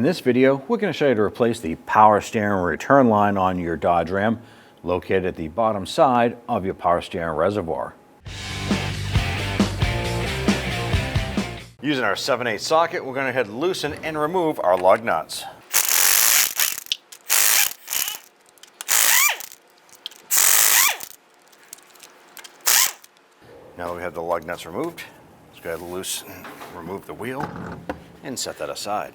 this video, we're going to show you to replace the power steering return line on your Dodge Ram located at the bottom side of your power steering reservoir. Using our 7/8 socket, we're going to head loosen and remove our lug nuts. Now that we have the lug nuts removed, let's go ahead and loosen, remove the wheel, and set that aside.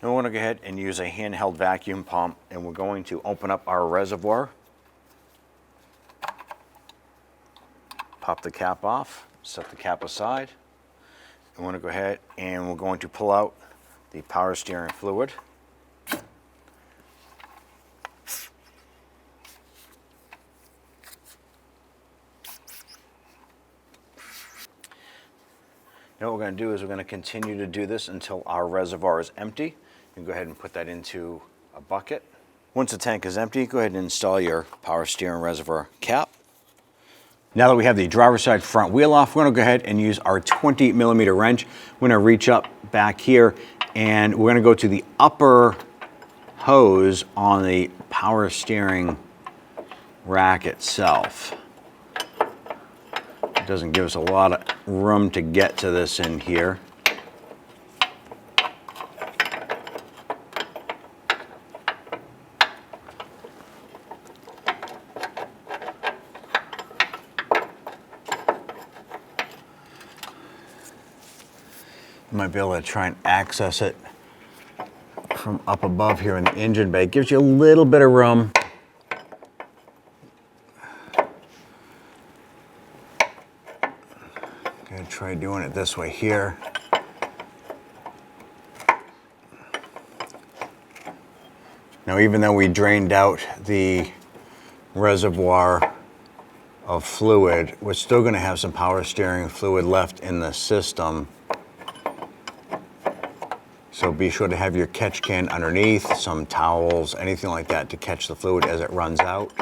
Now we're going to go ahead and use a handheld vacuum pump, and we're going to open up our reservoir, pop the cap off, set the cap aside. I'm going to go ahead and we're going to pull out the power steering fluid. Now what we're going to do is we're going to continue to do this until our reservoir is empty. You can go ahead and put that into a bucket. Once the tank is empty, go ahead and install your power steering reservoir cap. Now that we have the driver's side front wheel off, we're going to go ahead and use our 20mm wrench. We're going to reach up back here and we're going to go to the upper hose on the power steering rack itself. It doesn't give us a lot of room to get to this in here. You might be able to try and access it from up above here in the engine bay. It gives you a little bit of room. Gonna try doing it this way here. Now, even though we drained out the reservoir of fluid, we're still going to have some power steering fluid left in the system. So be sure to have your catch can underneath, some towels, anything like that to catch the fluid as it runs out.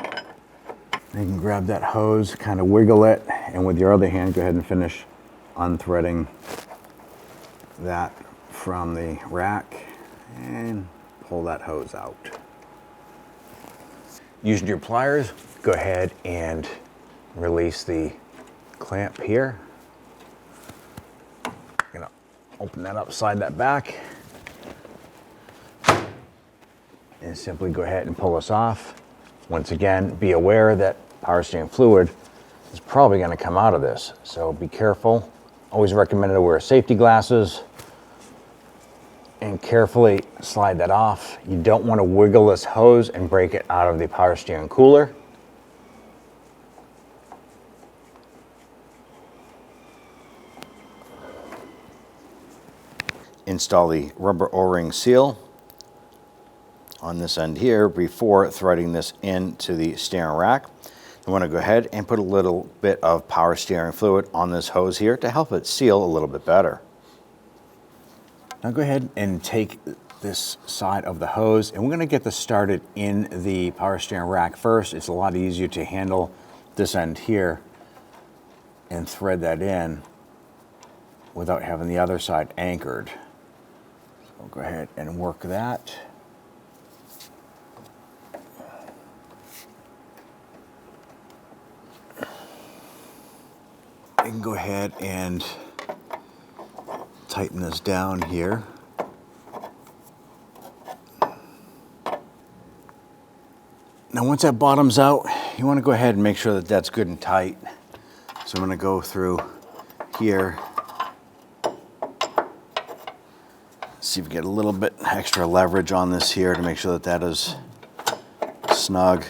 You can grab that hose, kind of wiggle it, and with your other hand, go ahead and finish unthreading that from the rack and pull that hose out. Using your pliers, go ahead and release the clamp here. Gonna open that up, slide that back, and simply go ahead and pull this off. Once again, be aware that power steering fluid is probably going to come out of this, so be careful. Always recommended to wear safety glasses and carefully slide that off. You don't want to wiggle this hose and break it out of the power steering cooler. Install the rubber O-ring seal on this end here before threading this into the steering rack. You want to go ahead and put a little bit of power steering fluid on this hose here to help it seal a little bit better. Now go ahead and take this side of the hose, and we're going to get this started in the power steering rack first. It's a lot easier to handle this end here and thread that in without having the other side anchored. So go ahead and work that. You can go ahead and tighten this down here. Now once that bottoms out, you want to go ahead and make sure that that's good and tight. So I'm going to go through here, see if we get a little bit extra leverage on this here to make sure that that is snug.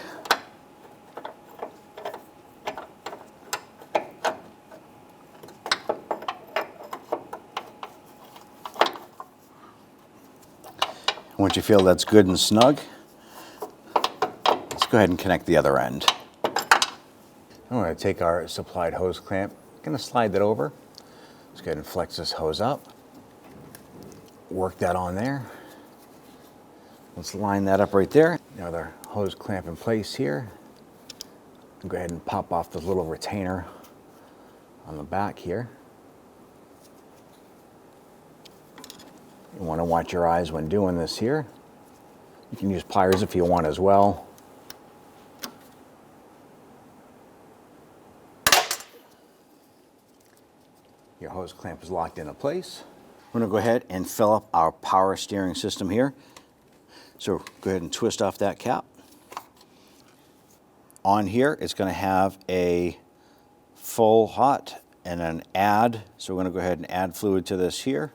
Once you feel that's good and snug, let's go ahead and connect the other end. I'm going to take our supplied hose clamp, going to slide that over. Let's go ahead and flex this hose up. Work that on there. Let's line that up right there. Another hose clamp in place here. Go ahead and pop off the little retainer on the back here. You want to watch your eyes when doing this here. You can use pliers if you want as well. Your hose clamp is locked into place. We're going to go ahead and fill up our power steering system here. So go ahead and twist off that cap. On here, it's going to have a full hot and an add. So we're going to go ahead and add fluid to this here.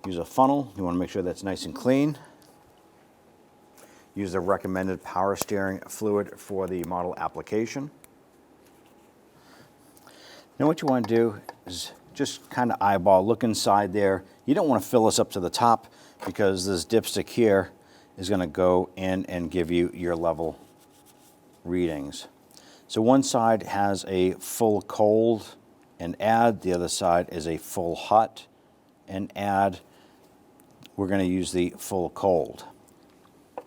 Use a funnel. You want to make sure that's nice and clean. Use the recommended power steering fluid for the model application. Now what you want to do is just kind of eyeball, look inside there. You don't want to fill this up to the top because this dipstick here is going to go in and give you your level readings. So one side has a full cold and add, the other side is a full hot and add. We're going to use the full cold. Go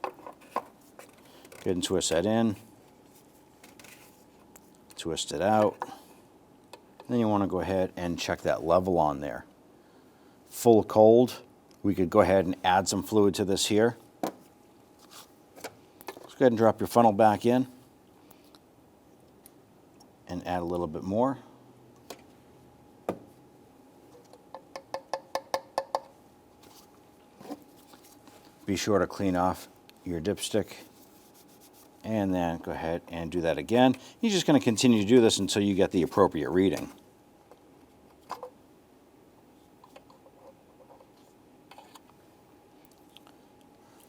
ahead and twist that in, twist it out. Then you want to go ahead and check that level on there. Full cold, we could go ahead and add some fluid to this here. Let's go ahead and drop your funnel back in and add a little bit more. Be sure to clean off your dipstick and then go ahead and do that again. You're just going to continue to do this until you get the appropriate reading.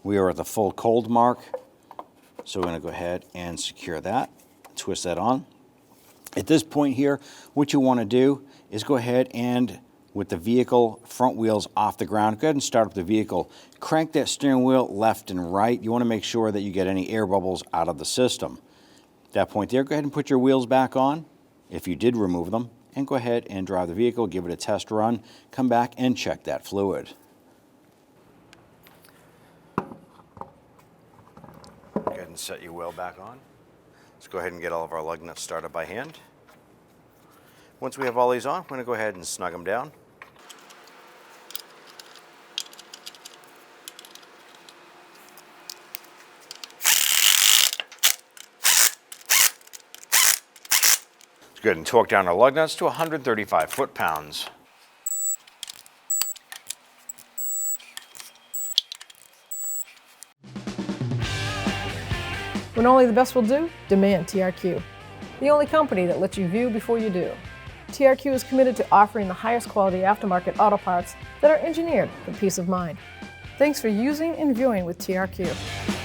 We are at the full cold mark, so we're going to go ahead and secure that, twist that on. At this point here, what you want to do is go ahead and, with the vehicle front wheels off the ground, go ahead and start up the vehicle. Crank that steering wheel left and right. You want to make sure that you get any air bubbles out of the system. At that point there, go ahead and put your wheels back on, if you did remove them, and go ahead and drive the vehicle, give it a test run, come back and check that fluid. Go ahead and set your wheel back on. Let's go ahead and get all of our lug nuts started by hand. Once we have all these on, we're going to go ahead and snug them down. Let's go ahead and torque down our lug nuts to 135 foot-pounds. When only the best will do, demand TRQ. The only company that lets you view before you do. TRQ is committed to offering the highest quality aftermarket auto parts that are engineered for peace of mind. Thanks for using and viewing with TRQ.